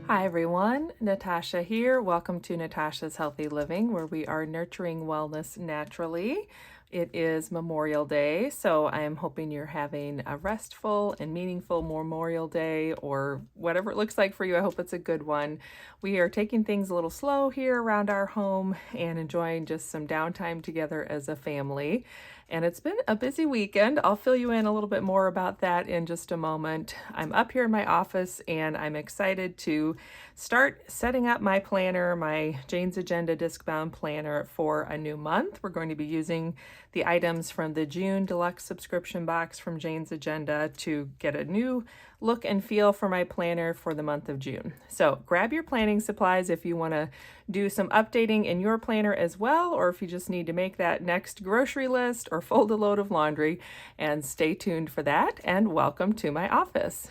Hi everyone, Natasha here. Welcome to Natasha's Healthy Living, where we are nurturing wellness naturally. It is Memorial Day, so I am hoping you're having a restful and meaningful Memorial Day, or whatever it looks like for you. I hope it's a good one. We are taking things a little slow here around our home and enjoying just some downtime together as a family. And it's been a busy weekend. I'll fill you in a little bit more about that in just a moment. I'm up here in my office and I'm excited to start setting up my planner, my Jane's Agenda Discbound planner for a new month. We're going to be using the items from the June Deluxe Subscription Box from Jane's Agenda to get a new look and feel for my planner for the month of June. So grab your planning supplies if you want to do some updating in your planner as well, or if you just need to make that next grocery list or fold a load of laundry, and stay tuned for that. And welcome to my office.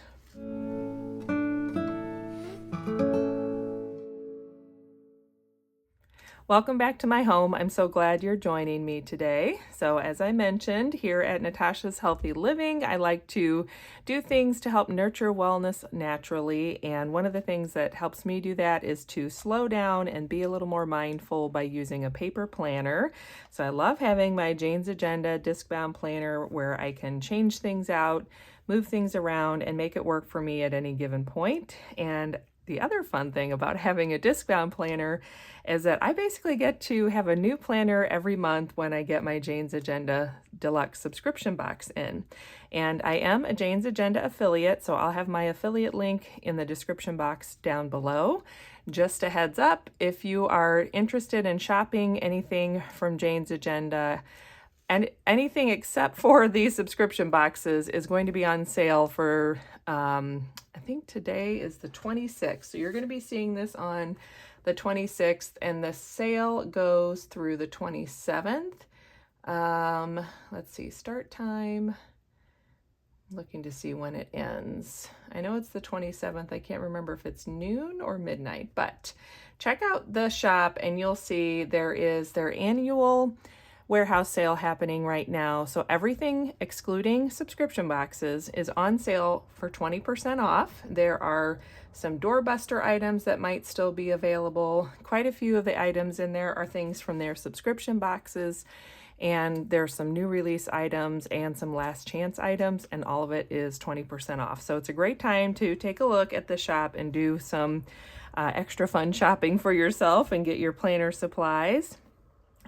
Welcome back to my home. I'm so glad you're joining me today. So as I mentioned, here at Natasha's Healthy Living, I like to do things to help nurture wellness naturally. And one of the things that helps me do that is to slow down and be a little more mindful by using a paper planner. So I love having my Jane's Agenda Discbound planner where I can change things out, move things around, and make it work for me at any given point. And the other fun thing about having a Discbound planner is that I basically get to have a new planner every month when I get my Jane's Agenda Deluxe Subscription Box in. And I am a Jane's Agenda affiliate, so I'll have my affiliate link in the description box down below. Just a heads up, if you are interested in shopping anything from Jane's Agenda, and anything except for these subscription boxes is going to be on sale for, I think today is the 26th. So you're going to be seeing this on the 26th, and the sale goes through the 27th. Let's see, start time. Looking to see when it ends. I know it's the 27th. I can't remember if it's noon or midnight, but check out the shop and you'll see there is their annual warehouse sale happening right now. So everything excluding subscription boxes is on sale for 20% off. There are some doorbuster items that might still be available. Quite a few of the items in there are things from their subscription boxes, and there's some new release items and some last chance items, and all of it is 20% off. So it's a great time to take a look at the shop and do some extra fun shopping for yourself and get your planner supplies.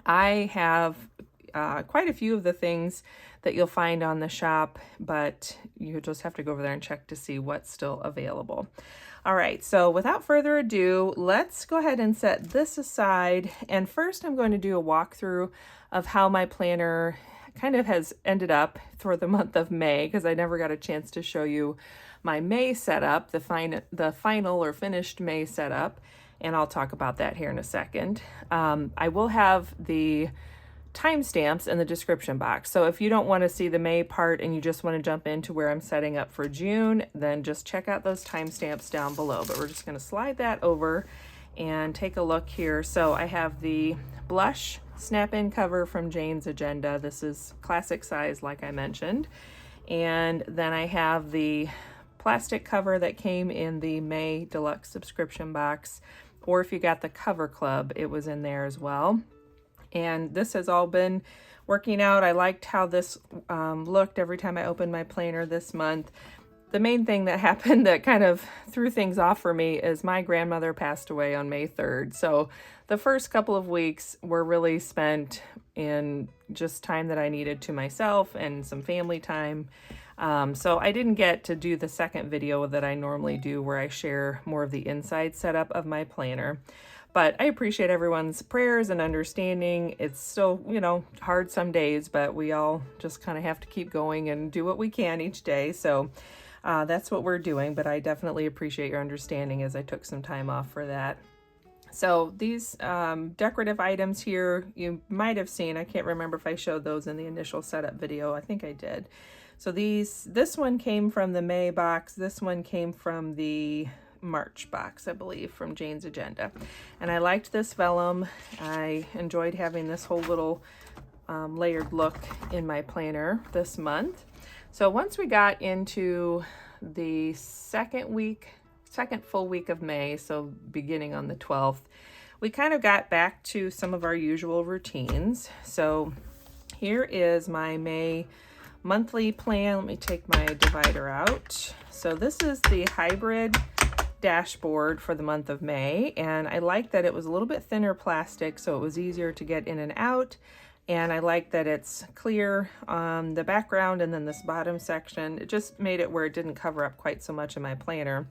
I have quite a few of the things that you'll find on the shop, but you just have to go over there and check to see what's still available. All right, so without further ado, let's go ahead and set this aside. And first I'm going to do a walkthrough of how my planner kind of has ended up for the month of May, because I never got a chance to show you my May setup, the final or finished May setup. And I'll talk about that here in a second. I will have the timestamps in the description box. So if you don't want to see the May part and you just want to jump into where I'm setting up for June, then just check out those timestamps down below. But we're just going to slide that over and take a look here. So I have the blush snap-in cover from Jane's Agenda. This is classic size, like I mentioned. And then I have the plastic cover that came in the May Deluxe Subscription Box, or if you got the Cover Club, it was in there as well. And this has all been working out. I liked how this looked every time I opened my planner this month. The main thing that happened that kind of threw things off for me is my grandmother passed away on May 3rd. So the first couple of weeks were really spent in just time that I needed to myself and some family time. So I didn't get to do the second video that I normally do where I share more of the inside setup of my planner. But I appreciate everyone's prayers and understanding. It's still, hard some days, but we all just kind of have to keep going and do what we can each day. So that's what we're doing, but I definitely appreciate your understanding as I took some time off for that. So these decorative items here, you might have seen, I can't remember if I showed those in the initial setup video. I think I did. So this one came from the May box. This one came from the March box, I believe, from Jane's Agenda. And I liked this vellum. I enjoyed having this whole little layered look in my planner this month. So once we got into the second week second full week of May, so beginning on the 12th, we kind of got back to some of our usual routines. So here is my May monthly plan. Let me take my divider out. So this is the hybrid dashboard for the month of May, and I like that it was a little bit thinner plastic so it was easier to get in and out, and I like that it's clear on the background, and then this bottom section, it just made it where it didn't cover up quite so much in my planner.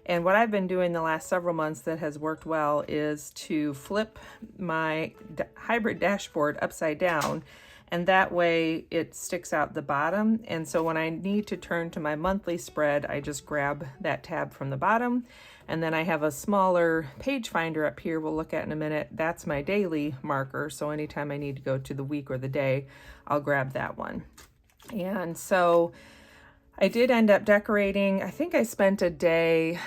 And what I've been doing the last several months that has worked well is to flip my hybrid dashboard upside down, and that way it sticks out the bottom. And so when I need to turn to my monthly spread, I just grab that tab from the bottom. And then I have a smaller page finder up here we'll look at in a minute. That's my daily marker. So anytime I need to go to the week or the day, I'll grab that one. And so I did end up decorating. I think I spent a day,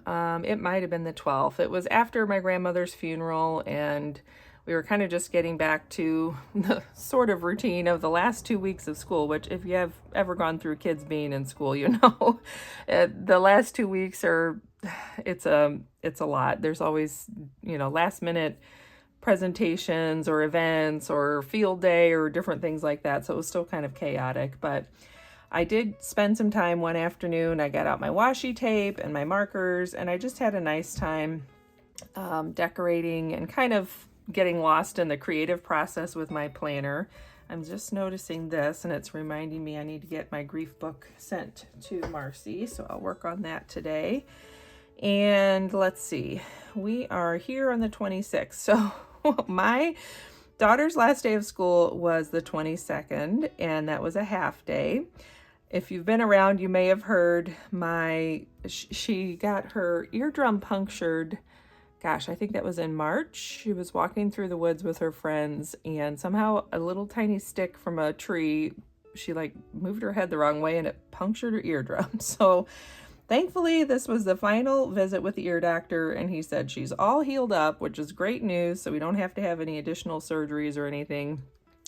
it might have been the 12th. It was after my grandmother's funeral, and we were kind of just getting back to the sort of routine of the last 2 weeks of school, which if you have ever gone through kids being in school, you know, the last 2 weeks are, it's a lot. There's always, you know, last minute presentations or events or field day or different things like that. So it was still kind of chaotic, but I did spend some time one afternoon. I got out my washi tape and my markers, and I just had a nice time decorating and kind of getting lost in the creative process with my planner. I'm just noticing this, and it's reminding me I need to get my grief book sent to Marcy, so I'll work on that today. And let's see, we are here on the 26th. So my daughter's last day of school was the 22nd, and that was a half day. If you've been around, you may have heard she got her eardrum punctured. Gosh, I think that was in March. She was walking through the woods with her friends, and somehow a little tiny stick from a tree, she like moved her head the wrong way and it punctured her eardrum. So thankfully, this was the final visit with the ear doctor, and he said she's all healed up, which is great news. So we don't have to have any additional surgeries or anything.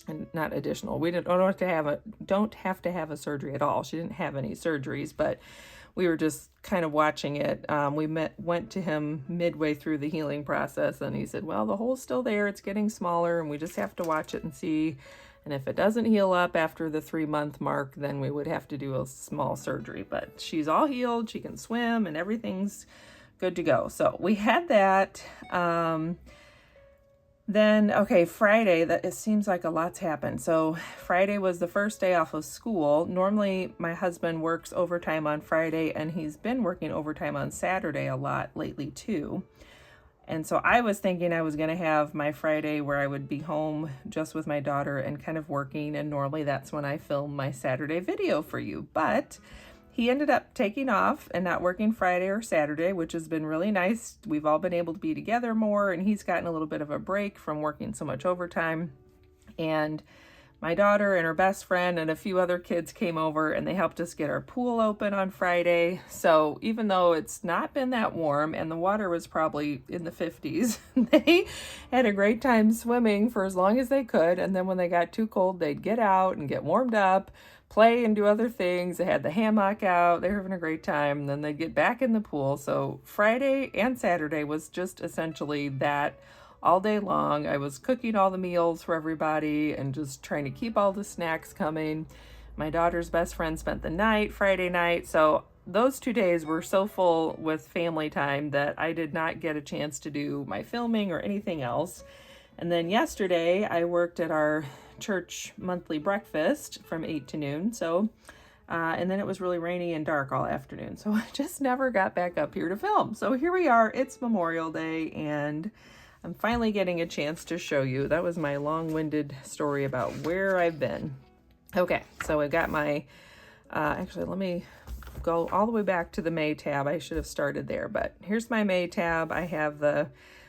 And not additional. We don't have to have a surgery at all. She didn't have any surgeries, but we were just kind of watching it. We went to him midway through the healing process, and he said, well, the hole's still there. It's getting smaller, and we just have to watch it and see. And if it doesn't heal up after the 3-month mark, then we would have to do a small surgery. But she's all healed. She can swim, and everything's good to go. So we had that. Then, okay, Friday, it seems like a lot's happened. So Friday was the first day off of school. Normally, my husband works overtime on Friday, and he's been working overtime on Saturday a lot lately, too. And so I was thinking I was going to have my Friday where I would be home just with my daughter and kind of working, and normally that's when I film my Saturday video for you. But he ended up taking off and not working Friday or Saturday, which has been really nice. We've all been able to be together more, and he's gotten a little bit of a break from working so much overtime. And my daughter and her best friend and a few other kids came over, and they helped us get our pool open on Friday. So even though it's not been that warm and the water was probably in the 50s, they had a great time swimming for as long as they could. And then when they got too cold, they'd get out and get warmed up, play and do other things. They had the hammock out. They were having a great time. And then they'd get back in the pool. So Friday and Saturday was just essentially that all day long. I was cooking all the meals for everybody and just trying to keep all the snacks coming. My daughter's best friend spent the night Friday night. So those 2 days were so full with family time that I did not get a chance to do my filming or anything else. And then yesterday I worked at our church monthly breakfast from 8 to noon. So, and then it was really rainy and dark all afternoon. So I just never got back up here to film. So here we are, it's Memorial Day, and I'm finally getting a chance to show you. That was my long-winded story about where I've been. Okay, so I got my, actually let me go all the way back to the May tab. I should have started there, but here's my May tab. I have the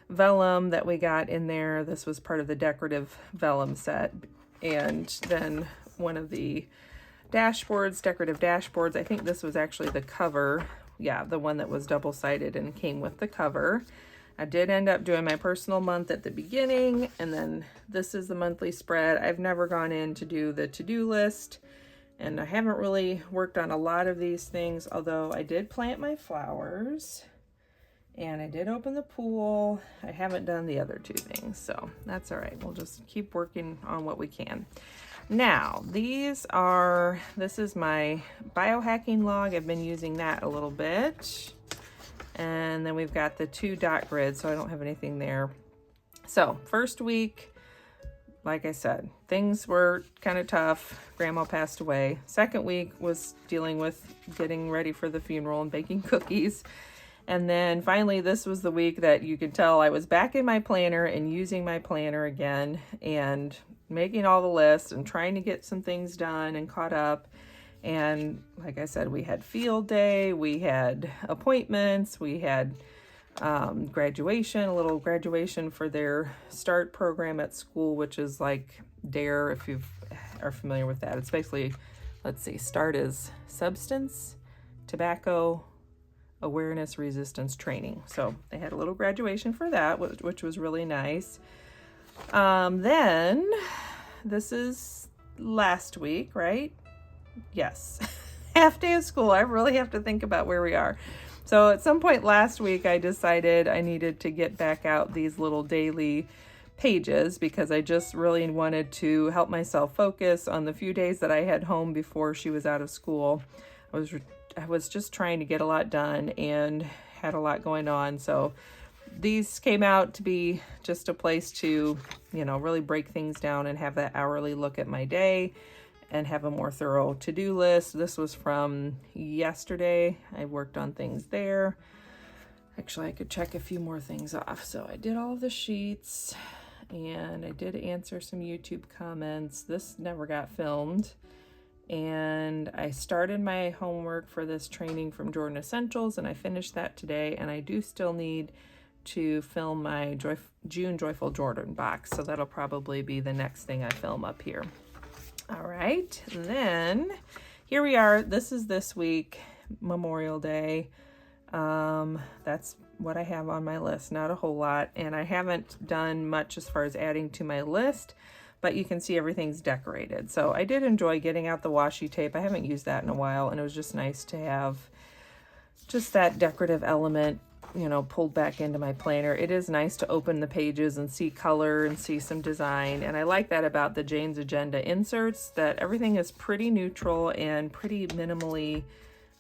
vellum that we got in there. This was part of the decorative vellum set. And then one of the dashboards, decorative dashboards. I think this was actually the cover. Yeah, the one that was double-sided and came with the cover. I did end up doing my personal month at the beginning, and then this is the monthly spread. I've never gone in to do the to-do list, and I haven't really worked on a lot of these things, although I did plant my flowers. And I did open the pool. I haven't done the other two things, so that's all right. We'll just keep working on what we can. Now, this is my biohacking log. I've been using that a little bit. And then we've got the 2 dot grids, so I don't have anything there. So, first week, like I said, things were kind of tough. Grandma passed away. Second week was dealing with getting ready for the funeral and baking cookies. And then finally, this was the week that you could tell I was back in my planner and using my planner again and making all the lists and trying to get some things done and caught up. And like I said, we had field day, we had appointments, we had graduation, a little graduation for their START program at school, which is like DARE, if you are familiar with that. It's basically, let's see, START is Substance, Tobacco, Awareness Resistance Training. So they had a little graduation for that, which was really nice. Then this is last week, right? Yes. Half day of school. I really have to think about where we are. So at some point last week, I decided I needed to get back out these little daily pages because I just really wanted to help myself focus on the few days that I had home before she was out of school. I was just trying to get a lot done and had a lot going on. So these came out to be just a place to, really break things down and have that hourly look at my day and have a more thorough to-do list. This was from yesterday. I worked on things there. Actually, I could check a few more things off. So I did all of the sheets and I did answer some YouTube comments. This never got filmed. And I started my homework for this training from Jordan Essentials and I finished that today. And I do still need to film my June Joyful Jordan box. So that'll probably be the next thing I film up here. All right, then here we are. This is this week, Memorial Day. That's what I have on my list, not a whole lot. And I haven't done much as far as adding to my list, but you can see everything's decorated. So I did enjoy getting out the washi tape. I haven't used that in a while, and it was just nice to have just that decorative element, pulled back into my planner. It is nice to open the pages and see color and see some design. And I like that about the Jane's Agenda inserts, that everything is pretty neutral and pretty minimally,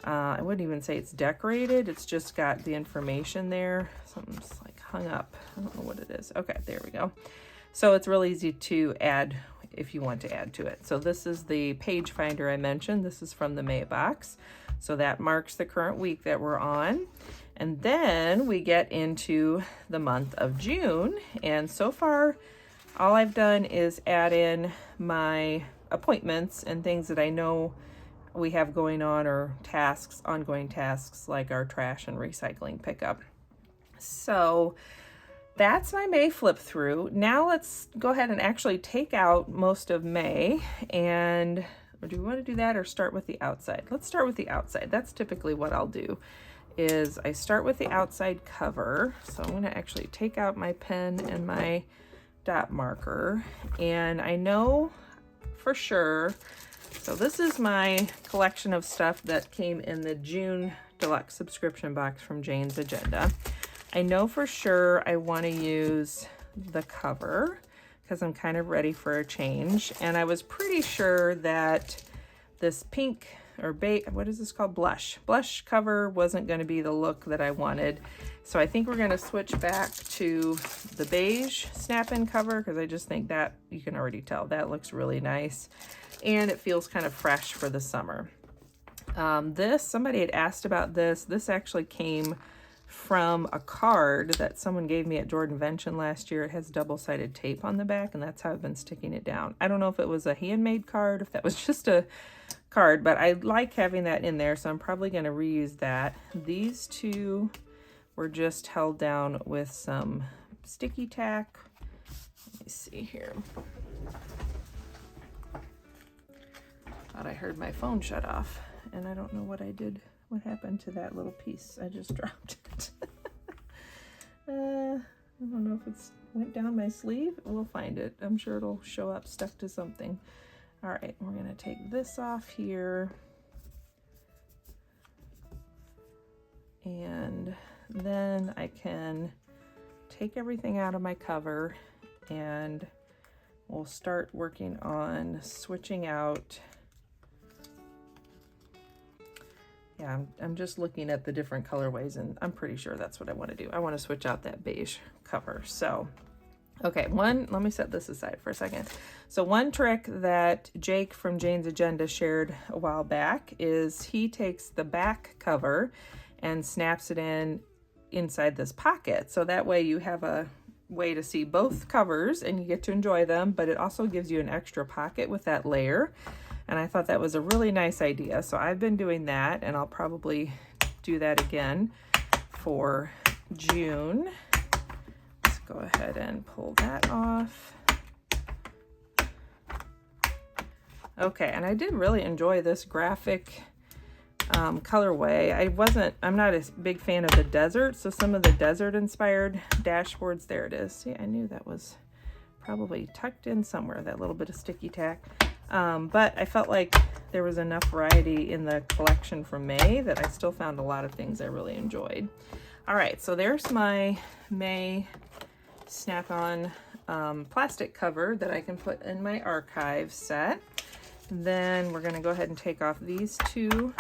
I wouldn't even say it's decorated. It's just got the information there. Something's like hung up. I don't know what it is. Okay, there we go. So it's real easy to add if you want to add to it. So this is the page finder I mentioned. This is from the May box. So that marks the current week that we're on. And then we get into the month of June. And so far, all I've done is add in my appointments and things that I know we have going on, or tasks, ongoing tasks like our trash and recycling pickup. So that's my May flip through. Now let's go ahead and actually take out most of May. And do we want to do that or start with the outside? Let's start with the outside. That's typically what I'll do, is I start with the outside cover. So I'm going to actually take out my pen and my dot marker. And I know for sure, so this is my collection of stuff that came in the June Deluxe Subscription Box from Jane's Agenda. I know for sure I want to use the cover because I'm kind of ready for a change. And I was pretty sure that this pink or what is this called? Blush cover wasn't going to be the look that I wanted. So I think we're going to switch back to the beige snap-in cover because I just think that, you can already tell, that looks really nice. And it feels kind of fresh for the summer. Somebody had asked about this. This actually came from a card that someone gave me at Jordanvention last year. It has double-sided tape on the back, and that's how I've been sticking it down. I don't know if it was a handmade card, if that was just a card, but I like having that in there, so I'm probably going to reuse that. These two were just held down with some sticky tack. Let me see here. Thought I heard my phone shut off, and I don't know what I did. What happened to that little piece? I just dropped it. I don't know if it's went down my sleeve. We'll find it. I'm sure it'll show up stuck to something. All right, we're gonna take this off here. And then I can take everything out of my cover and we'll start working on switching out. Yeah, I'm just looking at the different colorways and I'm pretty sure that's what I want to do. I want to switch out that beige cover. So, okay, let me set this aside for a second. So one trick that Jake from Jane's Agenda shared a while back is he takes the back cover and snaps it inside this pocket. So that way you have a way to see both covers and you get to enjoy them, but it also gives you an extra pocket with that layer. And I thought that was a really nice idea. So I've been doing that, and I'll probably do that again for June. Let's go ahead and pull that off. Okay, and I did really enjoy this graphic colorway. I'm not a big fan of the desert, so some of the desert inspired dashboards, there it is. See, I knew that was probably tucked in somewhere, that little bit of sticky tack. But I felt like there was enough variety in the collection from May that I still found a lot of things I really enjoyed. All right, so there's my May snap-on plastic cover that I can put in my archive set. Then we're gonna go ahead and take off these two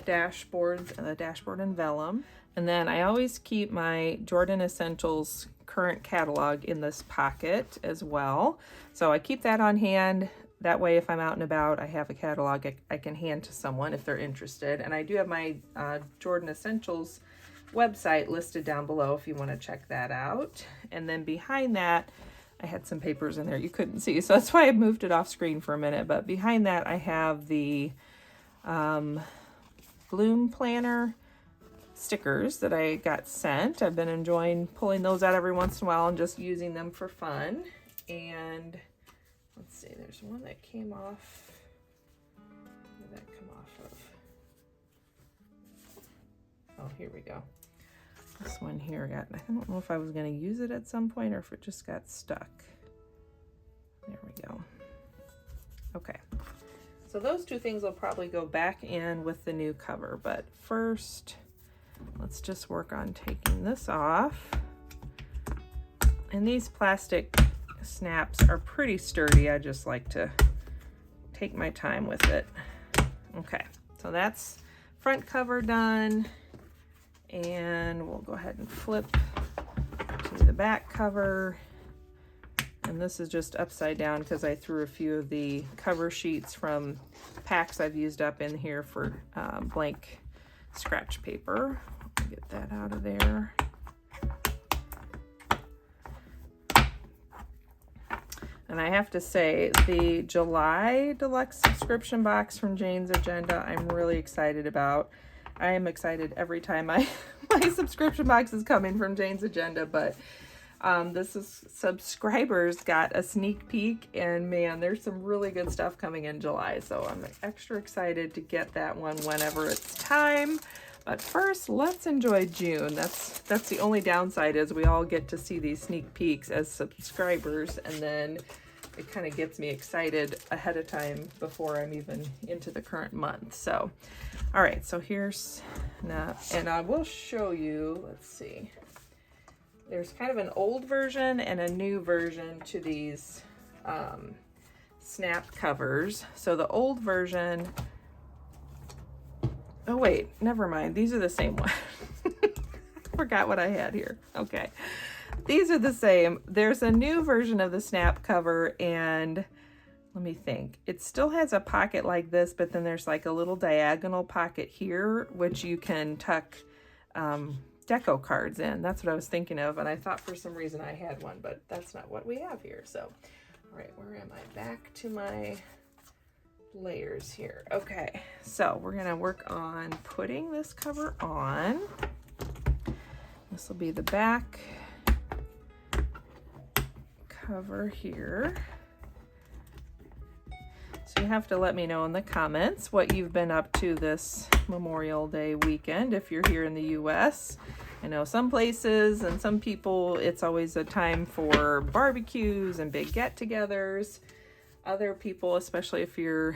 dashboards and the dashboard and vellum. And then I always keep my Jordan Essentials current catalog in this pocket as well. So I keep that on hand. That way, if I'm out and about, I have a catalog I can hand to someone if they're interested. And I do have my Jordan Essentials website listed down below if you want to check that out. And then behind that, I had some papers in there you couldn't see, so that's why I moved it off screen for a minute. But behind that, I have the Bloom Planner stickers that I got sent. I've been enjoying pulling those out every once in a while and just using them for fun. And let's see, there's one that came off. Where did that come off of? Oh, here we go. This one here I don't know if I was going to use it at some point or if it just got stuck. There we go. Okay. So those two things will probably go back in with the new cover, but first let's just work on taking this off. And these plastic snaps are pretty sturdy. I just like to take my time with it. Okay, so that's front cover done. And we'll go ahead and flip to the back cover. And this is just upside down because I threw a few of the cover sheets from packs I've used up in here for blank scratch paper. Get that out of there. And I have to say, the July Deluxe Subscription Box from Jane's Agenda, I'm really excited about. I am excited every time my subscription box is coming from Jane's Agenda, but subscribers got a sneak peek, and man, there's some really good stuff coming in July, so I'm extra excited to get that one whenever it's time. But first, let's enjoy June. That's the only downside, is we all get to see these sneak peeks as subscribers, and then it kind of gets me excited ahead of time before I'm even into the current month. So, all right, so here's now, and I will show you, let's see. There's kind of an old version and a new version to these snap covers. So the old version, oh wait, never mind. These are the same one. I forgot what I had here. Okay. These are the same. There's a new version of the snap cover, and let me think. It still has a pocket like this, but then there's like a little diagonal pocket here, which you can tuck deco cards in. That's what I was thinking of, and I thought for some reason I had one, but that's not what we have here. So, all right, where am I? Back to my layers here. Okay, so we're gonna work on putting this cover on. This will be the back cover here. So you have to let me know in the comments what you've been up to this Memorial Day weekend if you're here in the US. I know some places and some people, it's always a time for barbecues and big get-togethers. Other people, especially if you're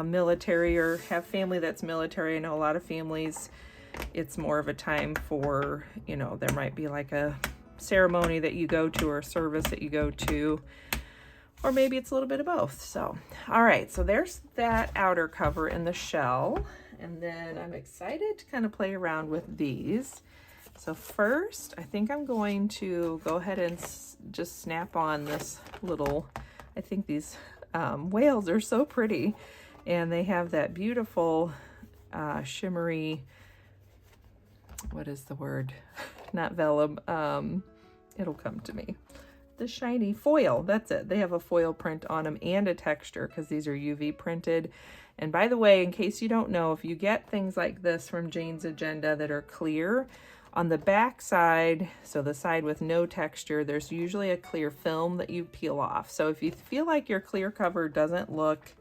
military or have family that's military, I know a lot of families it's more of a time for, you know, there might be like a ceremony that you go to or a service that you go to, or maybe it's a little bit of both. So, all right, so there's that outer cover in the shell. And then I'm excited to kind of play around with these. So first, I think I'm going to go ahead and just snap on this little, I think these whales are so pretty. And they have that beautiful shimmery, what is the word? Not vellum, it'll come to me. The shiny foil, that's it. They have a foil print on them and a texture because these are UV printed. And by the way, in case you don't know, if you get things like this from Jane's Agenda that are clear, on the back side, so the side with no texture, there's usually a clear film that you peel off. So if you feel like your clear cover doesn't look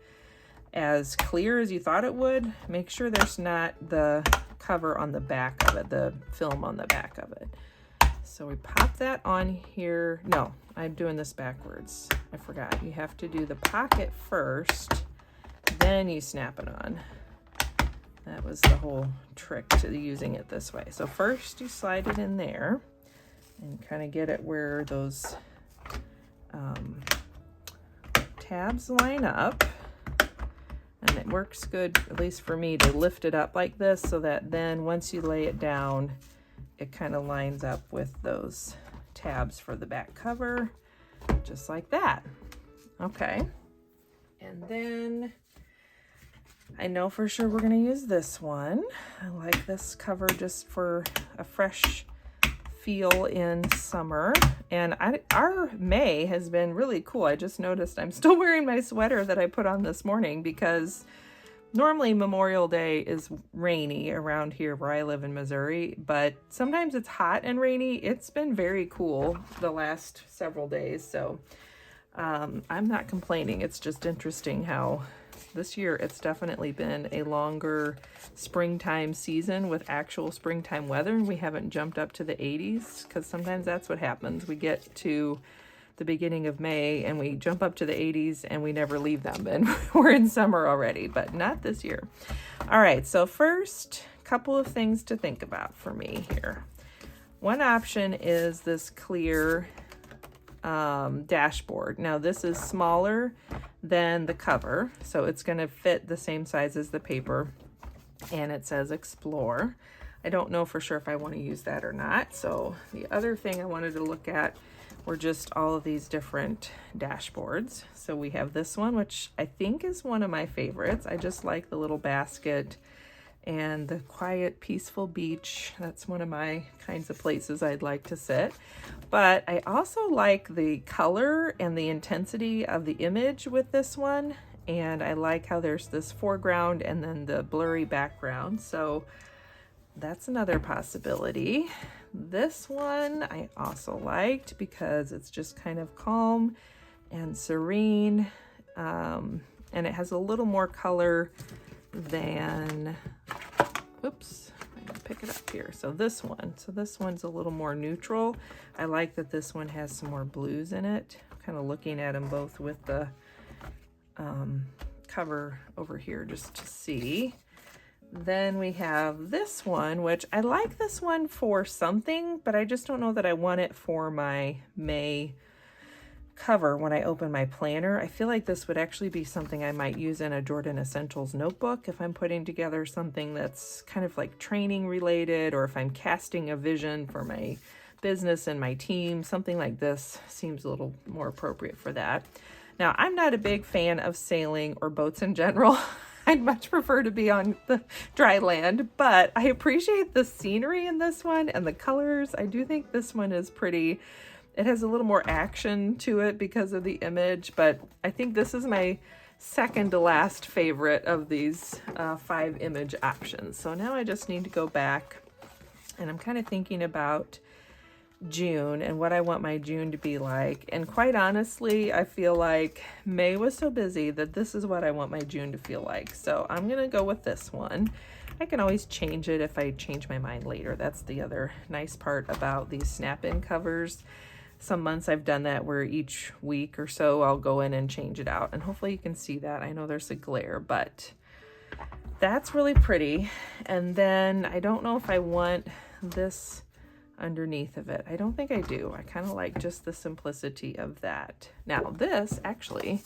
as clear as you thought it would, make sure there's not the cover on the back of it, the film on the back of it. So we pop that on here. No, I'm doing this backwards. I forgot. You have to do the pocket first, then you snap it on. That was the whole trick to using it this way. So first you slide it in there and kind of get it where those tabs line up. And it works good, at least for me, to lift it up like this so that then once you lay it down, it kind of lines up with those tabs for the back cover, just like that. Okay. And then I know for sure we're going to use this one. I like this cover just for a fresh feel in summer. And our May has been really cool. I just noticed I'm still wearing my sweater that I put on this morning because normally Memorial Day is rainy around here where I live in Missouri, but sometimes it's hot and rainy. It's been very cool the last several days, so I'm not complaining. It's just interesting how this year it's definitely been a longer springtime season with actual springtime weather, and we haven't jumped up to the 80s because sometimes that's what happens. We get to the beginning of May and we jump up to the 80s and we never leave them, and we're in summer already, but not this year. All right, so first, couple of things to think about for me here. One option is this clear dashboard. Now this is smaller than the cover, so it's going to fit the same size as the paper, and it says Explore. I don't know for sure if I want to use that or not. So the other thing I wanted to look at were just all of these different dashboards. So we have this one, which I think is one of my favorites. I just like the little basket and the quiet, peaceful beach. That's one of my kinds of places I'd like to sit. But I also like the color and the intensity of the image with this one. And I like how there's this foreground and then the blurry background. So that's another possibility. This one I also liked because it's just kind of calm and serene. And it has a little more color than, whoops, I'm gonna pick it up here. So this one's a little more neutral. I like that this one has some more blues in it. I'm kind of looking at them both with the cover over here just to see. Then we have this one, which I like this one for something, but I just don't know that I want it for my May cover when I open my planner. I feel like this would actually be something I might use in a Jordan Essentials notebook if I'm putting together something that's kind of like training related, or if I'm casting a vision for my business and my team. Something like this seems a little more appropriate for that. Now, I'm not a big fan of sailing or boats in general. I'd much prefer to be on the dry land, but I appreciate the scenery in this one and the colors. I do think this one is pretty. It has a little more action to it because of the image, but I think this is my second to last favorite of these 5 image options. So now I just need to go back, and I'm kind of thinking about June and what I want my June to be like. And quite honestly, I feel like May was so busy that this is what I want my June to feel like. So I'm gonna go with this one. I can always change it if I change my mind later. That's the other nice part about these snap-in covers. Some months I've done that where each week or so I'll go in and change it out, and hopefully you can see that. I know there's a glare, but that's really pretty. And then I don't know if I want this underneath of it. I don't think I do. I kind of like just the simplicity of that. Now this actually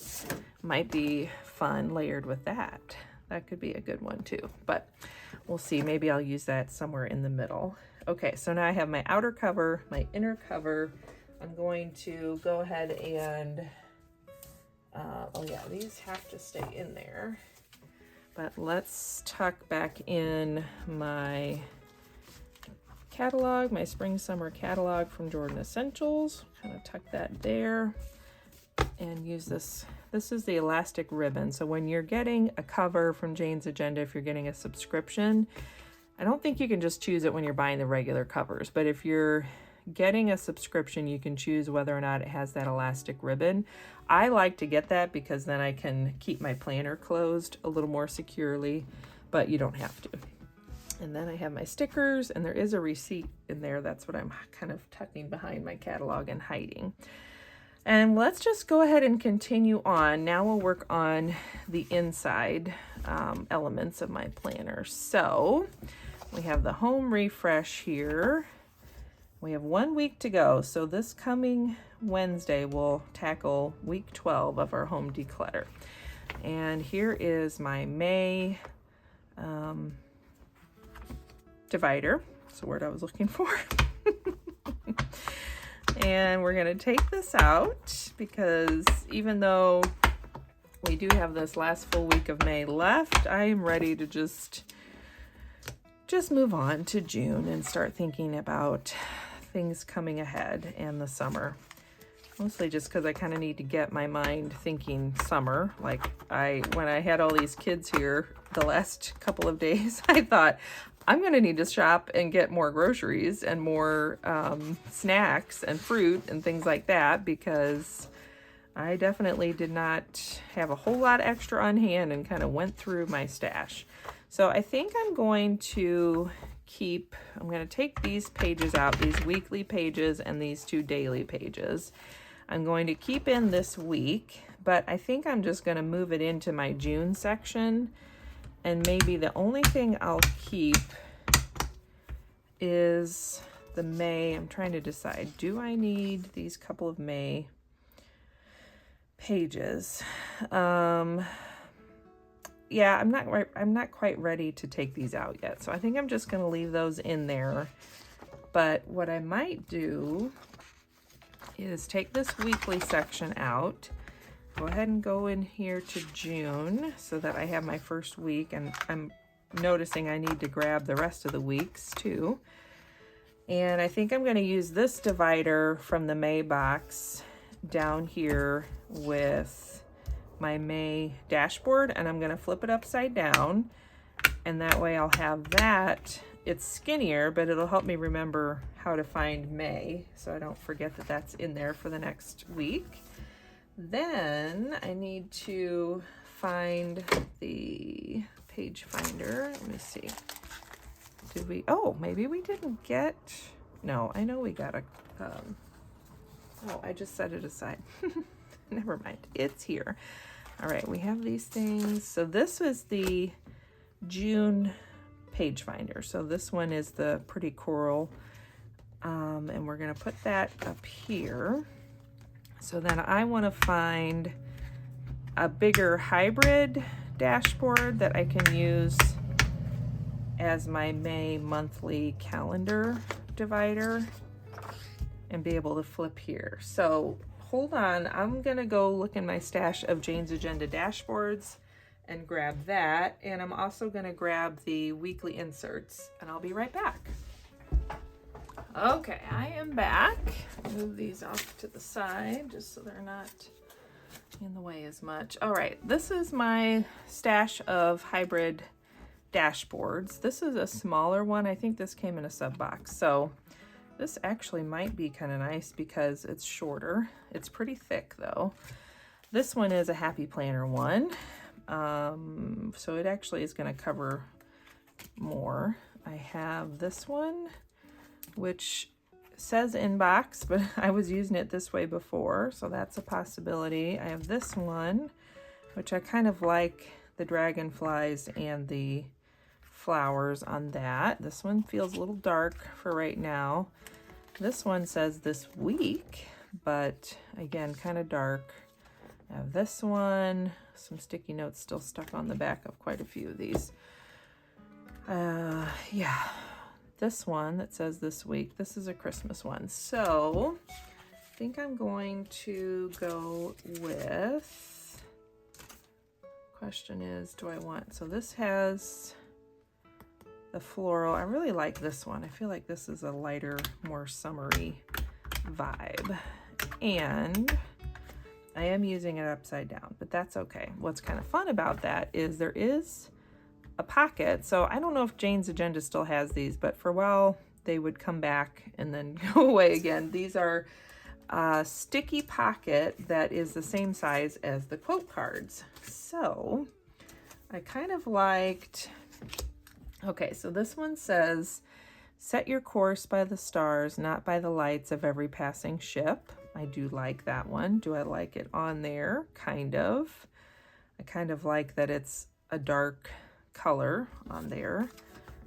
might be fun layered with that. That could be a good one too, but we'll see. Maybe I'll use that somewhere in the middle. Okay, so now I have my outer cover, my inner cover. I'm going to go ahead and, oh yeah, these have to stay in there. But let's tuck back in my catalog, my spring summer catalog from Jordan Essentials. Kind of tuck that there and use this. This is the elastic ribbon. So when you're getting a cover from Jane's Agenda, if you're getting a subscription, I don't think you can just choose it when you're buying the regular covers, but if you're getting a subscription, you can choose whether or not it has that elastic ribbon. I like to get that because then I can keep my planner closed a little more securely, but you don't have to. And then I have my stickers, and there is a receipt in there. That's what I'm kind of tucking behind my catalog and hiding. And let's just go ahead and continue on. Now we'll work on the inside elements of my planner. So we have the home refresh here. We have 1 week to go. So this coming Wednesday, we'll tackle week 12 of our home declutter. And here is my May divider. That's the word I was looking for. And we're going to take this out because even though we do have this last full week of May left, I am ready to just move on to June and start thinking about things coming ahead and the summer. Mostly just because I kind of need to get my mind thinking summer. Like when I had all these kids here the last couple of days, I thought, I'm going to need to shop and get more groceries and more snacks and fruit and things like that, because I definitely did not have a whole lot extra on hand and kind of went through my stash. So I think I'm going to take these pages out, these weekly pages and these 2 daily pages. I'm going to keep in this week, but I think I'm just going to move it into my June section. And maybe the only thing I'll keep is the May. I'm trying to decide, do I need these couple of May pages? Yeah, I'm not quite ready to take these out yet. So I think I'm just going to leave those in there. But what I might do is take this weekly section out. Go ahead and go in here to June so that I have my first week, and I'm noticing I need to grab the rest of the weeks too. And I think I'm going to use this divider from the May box down here with my May dashboard, and I'm going to flip it upside down, and that way I'll have that. It's skinnier, but it'll help me remember how to find May so I don't forget that that's in there for the next week. Then I need to find the page finder. Let me see. Did we, oh, maybe we didn't get, no, I know we got a, oh, I just set it aside. Never mind, it's here. All right, we have these things. So this was the June page finder. So this one is the pretty coral, and we're gonna put that up here. So then I want to find a bigger hybrid dashboard that I can use as my May monthly calendar divider and be able to flip here. So hold on, I'm gonna go look in my stash of Jane's Agenda dashboards and grab that. And I'm also gonna grab the weekly inserts, and I'll be right back. Okay, I am back. Move these off to the side just so they're not in the way as much. All right, this is my stash of hybrid dashboards. This is a smaller one. I think this came in a sub box. So this actually might be kind of nice because it's shorter. It's pretty thick though. This one is a Happy Planner one. So it actually is going to cover more. I have this one, which says inbox, but I was using it this way before, so that's a possibility. I have this one, which I kind of like the dragonflies and the flowers on that. This one feels a little dark for right now. This one says this week, but again, kind of dark. I have this one, some sticky notes still stuck on the back of quite a few of these. Yeah, this one that says this week, this is a Christmas one. So I think I'm going to go with, question is, do I want, so this has the floral. I really like this one. I feel like this is a lighter, more summery vibe. And I am using it upside down, but that's okay. What's kind of fun about that is there is a pocket. So I don't know if Jane's Agenda still has these, but for a while they would come back and then go away again. These are a sticky pocket that is the same size as the quote cards. So I kind of liked, okay, so this one says, set your course by the stars, not by the lights of every passing ship. I do like that one. Do I like it on there? Kind of. I kind of like that it's a dark color on there.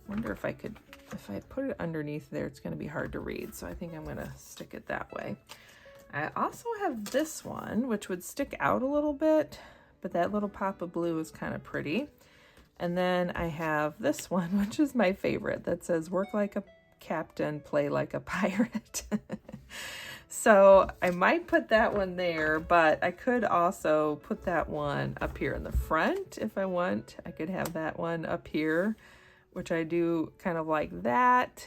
Wonder if I could, if I put it underneath there, it's going to be hard to read. So I think I'm going to stick it that way. I also have this one, which would stick out a little bit, but that little pop of blue is kind of pretty. And then I have this one, which is my favorite, that says, work like a captain, play like a pirate. So I might put that one there, but I could also put that one up here in the front if I want. I could have that one up here, which I do kind of like that.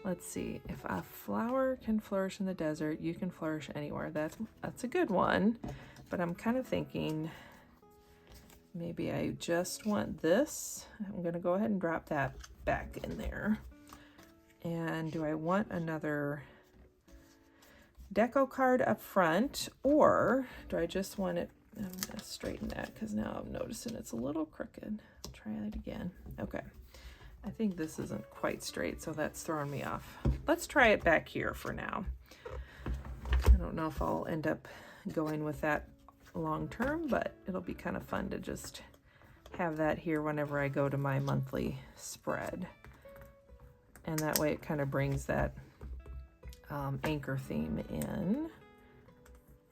Let's see, if a flower can flourish in the desert, you can flourish anywhere. That's a good one, but I'm kind of thinking maybe I just want this. I'm gonna go ahead and drop that back in there. And do I want another deco card up front, or do I just want it, I'm gonna straighten that because now I'm noticing it's a little crooked. Try it again. Okay. I think this isn't quite straight, so that's throwing me off. Let's try it back here for now. I don't know if I'll end up going with that long term, but it'll be kind of fun to just have that here whenever I go to my monthly spread. And that way it kind of brings that anchor theme in.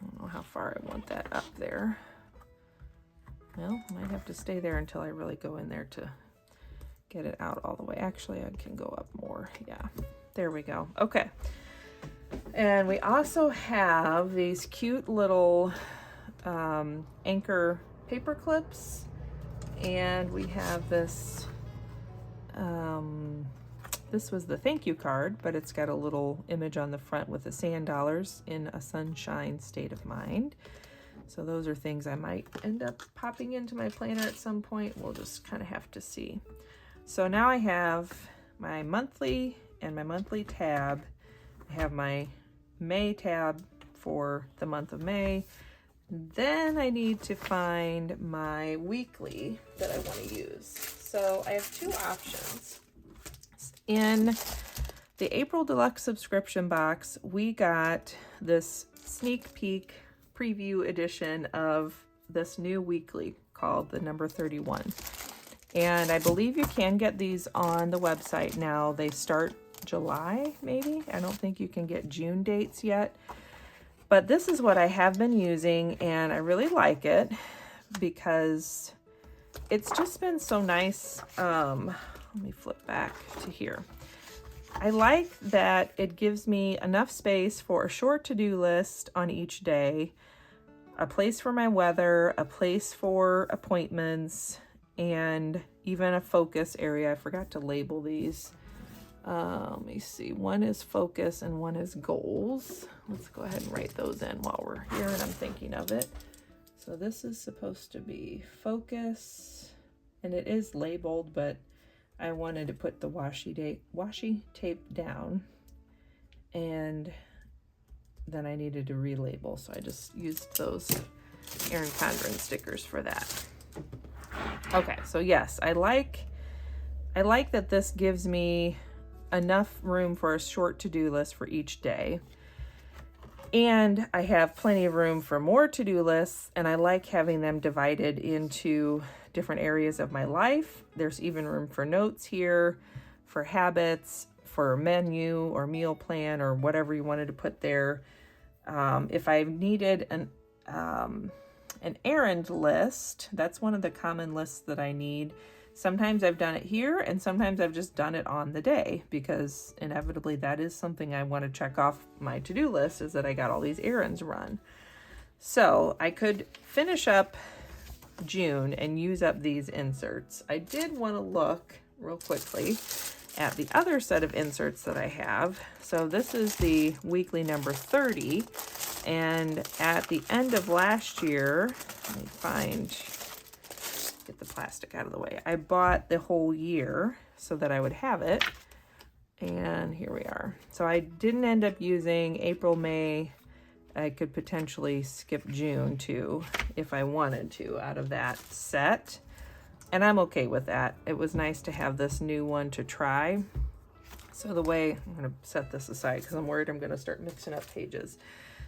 I don't know how far I want that up there. Well, I might have to stay there until I really go in there to get it out all the way. Actually, I can go up more. Yeah, there we go. Okay. And we also have these cute little anchor paper clips. And we have this, this was the thank you card, but it's got a little image on the front with the sand dollars in a sunshine state of mind. So those are things I might end up popping into my planner at some point. We'll just kind of have to see. So now I have my monthly and my monthly tab. I have my May tab for the month of May. Then I need to find my weekly that I want to use. So I have two options. In the April Deluxe Subscription Box, we got this sneak peek preview edition of this new weekly called the number 31. And I believe you can get these on the website now. They start July, maybe. I don't think you can get June dates yet. But this is what I have been using, and I really like it because it's just been so nice. Let me flip back to here. I like that it gives me enough space for a short to-do list on each day, a place for my weather, a place for appointments, and even a focus area. I forgot to label these. Let me see. One is focus and one is goals. Let's go ahead and write those in while we're here and I'm thinking of it. So this is supposed to be focus, and it is labeled, but I wanted to put the washi tape down, and then I needed to relabel, so I just used those Erin Condren stickers for that. Okay, so yes, I like that this gives me enough room for a short to-do list for each day. And I have plenty of room for more to-do lists, and I like having them divided into different areas of my life. There's even room for notes here, for habits, for menu or meal plan or whatever you wanted to put there. If I needed an errand list, that's one of the common lists that I need. Sometimes I've done it here, and sometimes I've just done it on the day, because inevitably that is something I want to check off my to-do list, is that I got all these errands run. So I could finish up June and use up these inserts. I did want to look real quickly at the other set of inserts that I have. So this is the weekly number 30, and at the end of last year, let me get the plastic out of the way. I bought the whole year so that I would have it, and here we are. So I didn't end up using April, May. I could potentially skip June too if I wanted to out of that set, and I'm okay with that. It was nice to have this new one to try. So the way, I'm going to set this aside because I'm worried I'm going to start mixing up pages.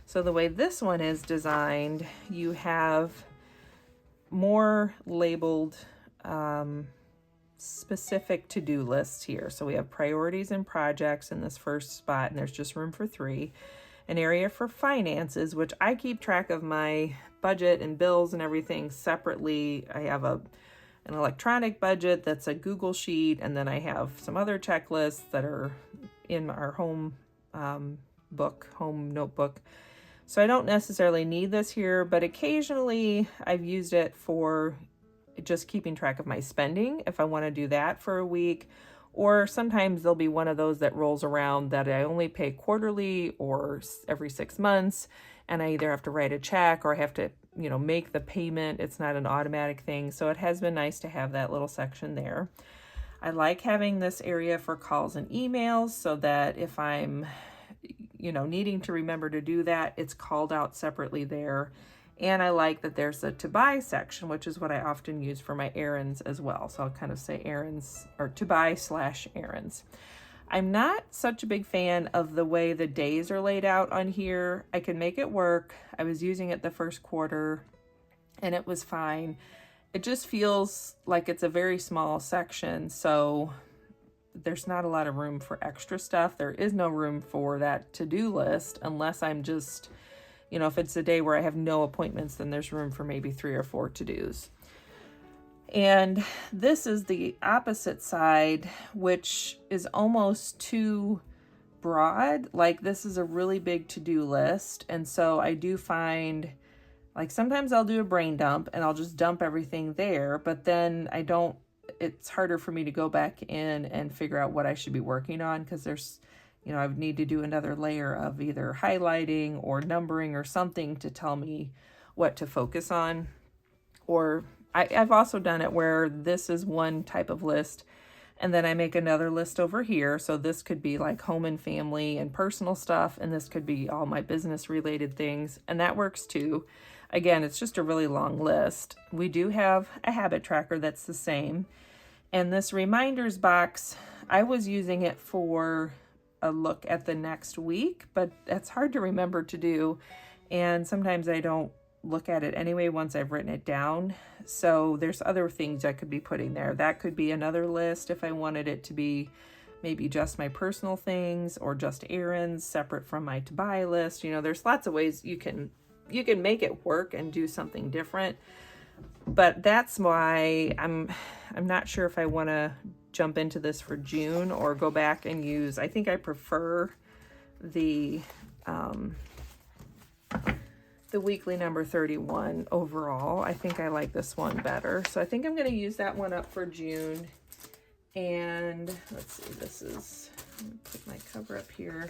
So the way this one is designed, you have more labeled specific to-do lists here. So we have priorities and projects in this first spot, and there's just room for 3. An area for finances, which I keep track of my budget and bills and everything separately. I have an electronic budget that's a Google sheet, and then I have some other checklists that are in our home notebook. So I don't necessarily need this here, but occasionally I've used it for just keeping track of my spending if I want to do that for a week. Or sometimes there'll be one of those that rolls around that I only pay quarterly or every 6 months, and I either have to write a check or I have to, make the payment. It's not an automatic thing. So it has been nice to have that little section there. I like having this area for calls and emails so that if I'm needing to remember to do that, it's called out separately there. And I like that there's a to buy section, which is what I often use for my errands as well. So I'll kind of say errands or to buy / errands. I'm not such a big fan of the way the days are laid out on here. I can make it work. I was using it the first quarter and it was fine. It just feels like it's a very small section. So there's not a lot of room for extra stuff. There is no room for that to-do list unless I'm just, if it's a day where I have no appointments, then there's room for maybe 3 or 4 to-dos. And this is the opposite side, which is almost too broad. Like, this is a really big to-do list. And so I do find, like, sometimes I'll do a brain dump and I'll just dump everything there, but then it's harder for me to go back in and figure out what I should be working on, because there's, I would need to do another layer of either highlighting or numbering or something to tell me what to focus on. Or I've also done it where this is one type of list and then I make another list over here. So this could be like home and family and personal stuff, and this could be all my business related things, and that works too. Again, it's just a really long list. We do have a habit tracker that's the same. And this reminders box, I was using it for a look at the next week, but that's hard to remember to do. And sometimes I don't look at it anyway once I've written it down. So there's other things I could be putting there. That could be another list if I wanted it to be maybe just my personal things or just errands separate from my to buy list. There's lots of ways you can make it work and do something different. But that's why I'm not sure if I want to jump into this for June or go back and use, I think I prefer the weekly number 31 overall. I think I like this one better. So I think I'm going to use that one up for June. And let's see, this is, I'm going to put my cover up here,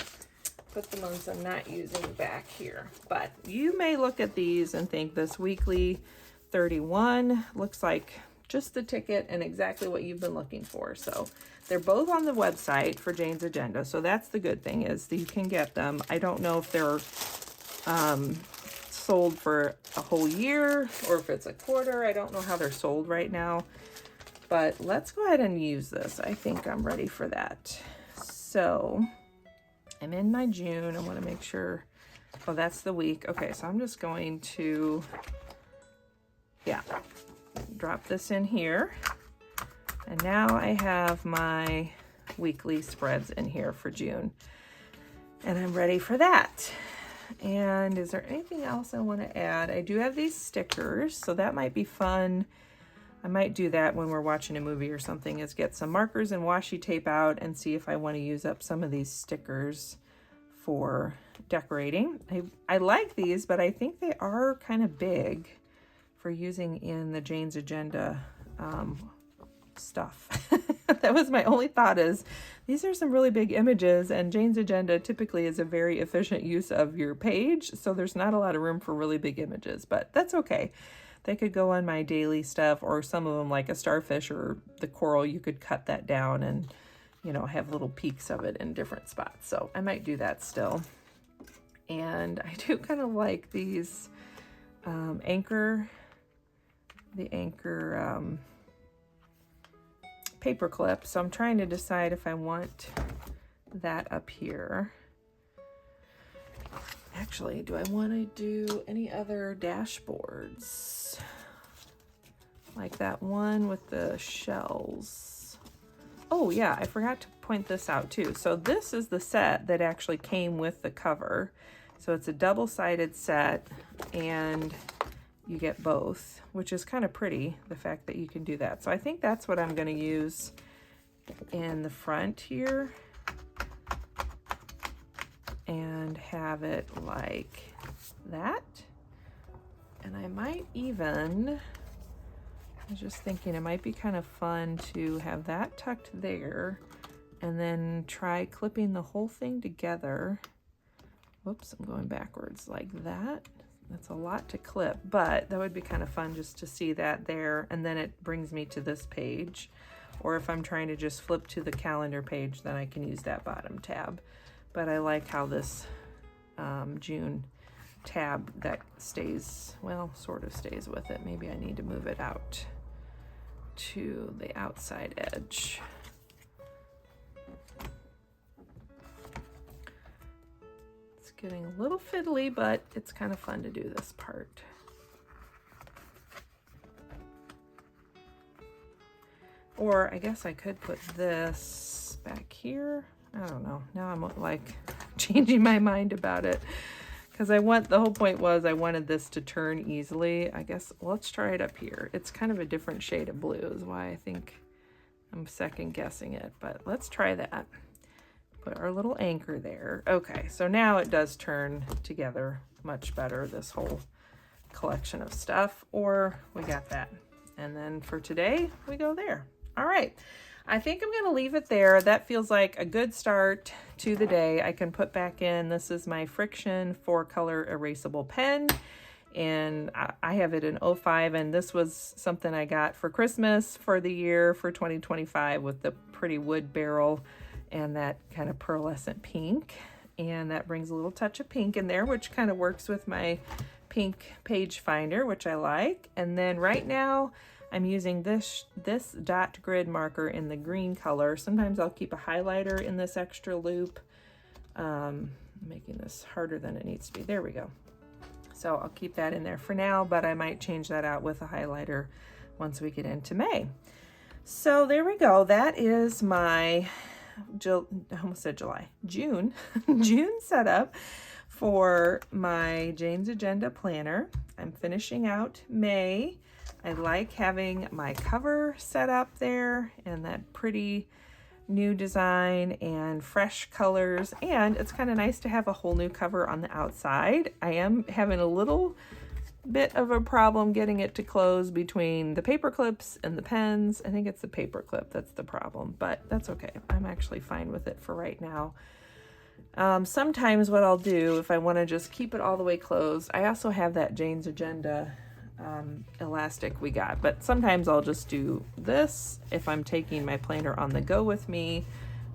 put the ones I'm not using back here. But you may look at these and think this weekly 31 looks like just the ticket and exactly what you've been looking for. So they're both on the website for Jane's Agenda. So that's the good thing, is that you can get them. I don't know if they're sold for a whole year or if it's a quarter. I don't know how they're sold right now, but let's go ahead and use this. I think I'm ready for that. So I'm in my June. I want to make sure Oh, that's the week. Okay, so I'm just going to, yeah, drop this in here. And now I have my weekly spreads in here for June. And I'm ready for that. And is there anything else I want to add? I do have these stickers, so that might be fun. I might do that when we're watching a movie or something, is get some markers and washi tape out and see if I want to use up some of these stickers for decorating. I like these, but I think they are kind of big for using in the Jane's Agenda stuff. That was my only thought, is these are some really big images, and Jane's Agenda typically is a very efficient use of your page, so there's not a lot of room for really big images, but that's okay. They could go on my daily stuff, or some of them, like a starfish or the coral, you could cut that down and, you know, have little peaks of it in different spots. So I might do that still. And I do kind of like these anchor paper clip. So I'm trying to decide if I want that up here. Actually, do I want to do any other dashboards? Like that one with the shells. Oh yeah, I forgot to point this out too. So this is the set that actually came with the cover. So it's a double-sided set, and you get both, which is kind of pretty, the fact that you can do that. So I think that's what I'm going to use in the front here, and have it like that. And I might even, I was just thinking it might be kind of fun to have that tucked there and then try clipping the whole thing together. Whoops, I'm going backwards, like that. That's a lot to clip, but that would be kind of fun just to see that there, and then it brings me to this page. Or if I'm trying to just flip to the calendar page, then I can use that bottom tab. But I like how this June tab that stays, well, sort of stays with it. Maybe I need to move it out to the outside edge. It's getting a little fiddly, but it's kind of fun to do this part. Or I guess I could put this back here. I don't know. Now I'm like changing my mind about it, because the whole point was I wanted this to turn easily. I guess let's try it up here. It's kind of a different shade of blue is why I think I'm second guessing it, but let's try that. Put our little anchor there. Okay, so now it does turn together much better, this whole collection of stuff. Or we got that. And then for today, we go there. All right, I think I'm gonna leave it there. That feels like a good start to the day. I can put back in, this is my Friction 4-color erasable pen, and I have it in 05, and this was something I got for Christmas for the year for 2025 with the pretty wood barrel and that kind of pearlescent pink. And that brings a little touch of pink in there, which kind of works with my pink page finder, which I like. And then right now, I'm using this dot grid marker in the green color. Sometimes I'll keep a highlighter in this extra loop. Making this harder than it needs to be. There we go. So I'll keep that in there for now, but I might change that out with a highlighter once we get into May. So there we go. That is my, I almost said July, June setup for my Jane's Agenda planner. I'm finishing out May. I like having my cover set up there and that pretty new design and fresh colors, and it's kind of nice to have a whole new cover on the outside. I am having a little bit of a problem getting it to close between the paper clips and the pens. I think it's the paper clip that's the problem, but that's okay. I'm actually fine with it for right now. Sometimes what I'll do if I want to just keep it all the way closed, I also have that Jane's Agenda elastic we got, but sometimes I'll just do this if I'm taking my planner on the go with me.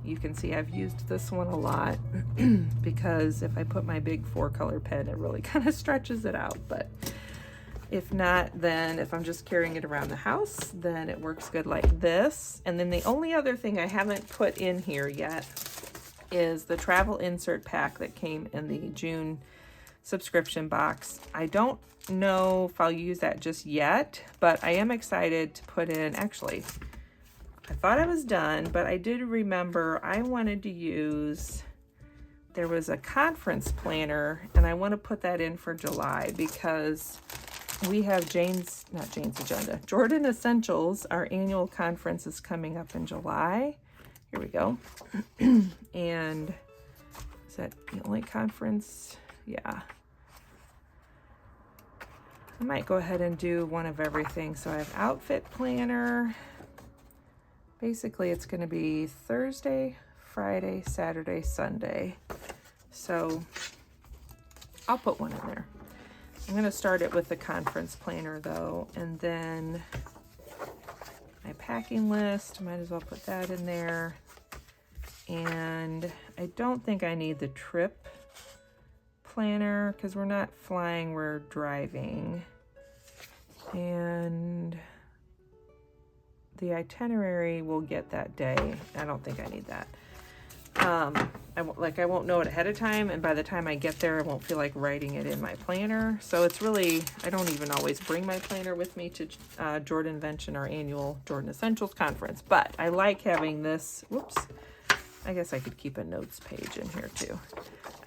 You can see I've used this one a lot because if I put my big 4-color pen, it really kind of stretches it out. But if not, then if I'm just carrying it around the house, then it works good like this. And then the only other thing I haven't put in here yet is the travel insert pack that came in the June subscription box. I don't know if I'll use that just yet, but I am excited to put in, actually, I thought I was done, but I did remember I wanted to use, there was a conference planner, and I want to put that in for July because we have Jordan Essentials. Our annual conference is coming up in July. Here we go. And is that the only conference? Yeah. I might go ahead and do one of everything. So I have outfit planner. Basically, it's going to be Thursday, Friday, Saturday, Sunday. So I'll put one in there. I'm going to start it with the conference planner though, and then my packing list, might as well put that in there. And I don't think I need the trip planner because we're not flying, we're driving. And the itinerary we'll get that day. I don't think I need that. I won't know it ahead of time, and by the time I get there I won't feel like writing it in my planner. So it's really, I don't even always bring my planner with me to Jordanvention, our annual Jordan Essentials conference, but I like having this. Whoops, I guess I could keep a notes page in here too.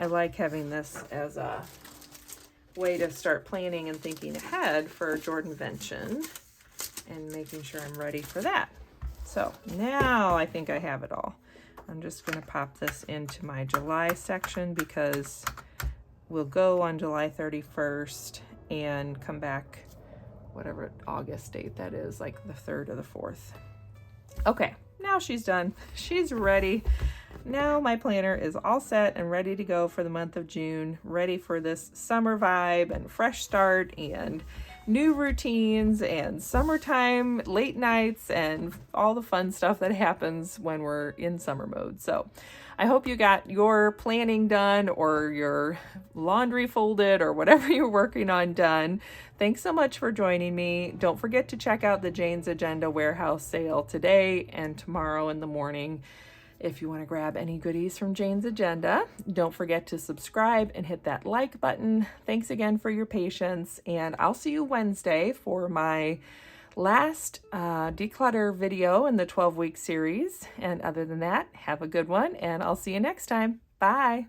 I like having this as a way to start planning and thinking ahead for Jordanvention and making sure I'm ready for that. So now I think I have it all. I'm just going to pop this into my July section because we'll go on July 31st and come back whatever August date that is, like the 3rd or the 4th. Okay, now she's done. She's ready. Now my planner is all set and ready to go for the month of June, ready for this summer vibe and fresh start and new routines and summertime late nights and all the fun stuff that happens when we're in summer mode. So I hope you got your planning done or your laundry folded or whatever you're working on done. Thanks so much for joining me. Don't forget to check out the Jane's Agenda warehouse sale today and tomorrow in the morning if you want to grab any goodies from Jane's Agenda. Don't forget to subscribe and hit that like button. Thanks again for your patience, and I'll see you Wednesday for my last declutter video in the 12-week series. And other than that, have a good one, and I'll see you next time. Bye.